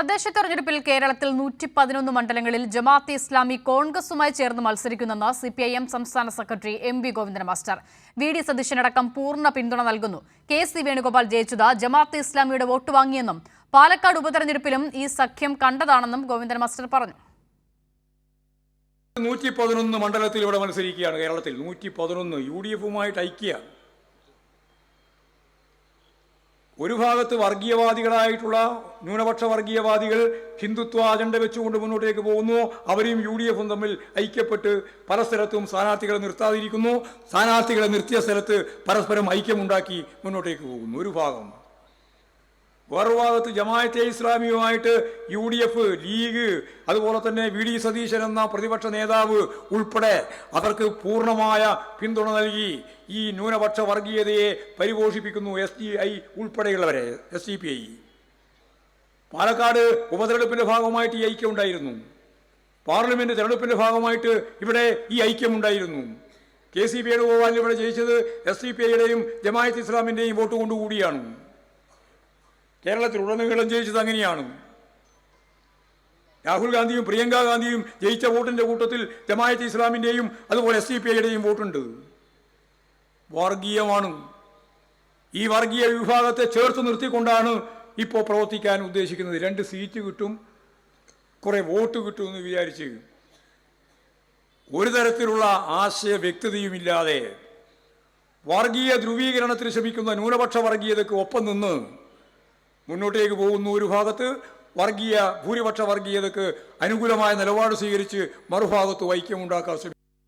തദ്ദേശ തെരഞ്ഞെടുപ്പിൽ കേരളത്തിൽ 111 മണ്ഡലങ്ങളിൽ ജമാഅത്തെ ഇസ്ലാമി കോൺഗ്രസുമായി ചേർന്ന് മത്സരിക്കുന്നെന്ന് സിപിഐഎം സംസ്ഥാന secretary MV. Govindan master. VD. സതീശനടക്കം പൂർണ്ണ പിന്തുണ നൽകുന്നു. കെ.സി. വേണുഗോപാൽ ജയിച്ചത് ജമാഅത്തെ ഇസ്ലാമിയുടെ വോട്ട് വാങ്ങിയെന്നും പാലക്കാട് ഉപതെരഞ്ഞെടുപ്പിലും ഈ സഖ്യം കണ്ടതാണെന്നും ഗോവിന്ദൻ മാസ്റ്റർ പറഞ്ഞു. 111 മണ്ഡലത്തിൽ ഇവിടെ മത്സരിക്കുകയാണ്. കേരളത്തിൽ 111 UDF-ഉമായിട്ട് ഐക്യ. ഒരു ഭാഗത്ത് വർഗീയവാദികളായിട്ടുള്ള ന്യൂനപക്ഷ വർഗീയവാദികൾ ഹിന്ദുത്വ അജണ്ട വെച്ചുകൊണ്ട് മുന്നോട്ടേക്ക് പോകുന്നു. അവരെയും UDF-ഉം തമ്മിൽ ഐക്യപ്പെട്ട് പല സ്ഥലത്തും സ്ഥാനാർത്ഥികളെ നിർത്താതിരിക്കുന്നു. സ്ഥാനാർത്ഥികളെ നിർത്തിയ സ്ഥലത്ത് പരസ്പരം ഐക്യമുണ്ടാക്കി മുന്നോട്ടേക്ക് പോകുന്നു ഒരു ഭാഗം. വേറൊരു ഭാഗത്ത് ജമാഅത്തെ ഇസ്ലാമിയുമായിട്ട് UDF, ലീഗ്, അതുപോലെ തന്നെ വി.ഡി. സതീശൻ എന്ന പ്രതിപക്ഷ നേതാവ് ഉൾപ്പെടെ അവർക്ക് പൂർണ്ണമായ പിന്തുണ നൽകി ഈ ന്യൂനപക്ഷ വർഗീയതയെ പരിപോഷിപ്പിക്കുന്നു. SDI ഉൾപ്പെടെയുള്ളവരെ, SDPI. പാലക്കാട് ഉപതെരഞ്ഞെടുപ്പിന്റെ ഭാഗമായിട്ട് ഈ ഐക്യം ഉണ്ടായിരുന്നു. പാർലമെന്റ് തെരഞ്ഞെടുപ്പിന്റെ ഭാഗമായിട്ട് ഇവിടെ ഈ ഐക്യമുണ്ടായിരുന്നു. കെ.സി. വേണുഗോപാൽ ഇവിടെ ജയിച്ചത് SDPIയുടെയും ജമാഅത്തെ ഇസ്ലാമിന്റെയും വോട്ട് കൊണ്ടുകൂടിയാണ്. കേരളത്തിലുടനീളം ജയിച്ചത് അങ്ങനെയാണ്. രാഹുൽ ഗാന്ധിയും പ്രിയങ്ക ഗാന്ധിയും ജയിച്ച വോട്ടിന്റെ കൂട്ടത്തിൽ ജമാഅത്തെ ഇസ്ലാമിന്റെയും അതുപോലെ SDPIയുടെയും വോട്ടുണ്ട്. വർഗീയമാണ്. ഈ വർഗീയ വിഭാഗത്തെ ചേർത്ത് നിർത്തിക്കൊണ്ടാണ് ഇപ്പോൾ പ്രവർത്തിക്കാൻ ഉദ്ദേശിക്കുന്നത്. 2 സീറ്റ് കിട്ടും, കുറെ വോട്ട് കിട്ടുമെന്ന് വിചാരിച്ച് ഒരു തരത്തിലുള്ള ആശയ വ്യക്തതയുമില്ലാതെ വർഗീയ ധ്രുവീകരണത്തിന് ശ്രമിക്കുന്ന ന്യൂനപക്ഷ വർഗീയതയ്ക്ക് ഒപ്പം നിന്ന് മുന്നോട്ടേക്ക് പോകുന്നു. ഒരു ഭാഗത്ത് ഭൂരിപക്ഷ വർഗീയതയ്ക്ക് അനുകൂലമായ നിലപാട് സ്വീകരിച്ച് മറുഭാഗത്ത് ഐക്യമുണ്ടാക്കാൻ ശ്രമിക്കുന്നു.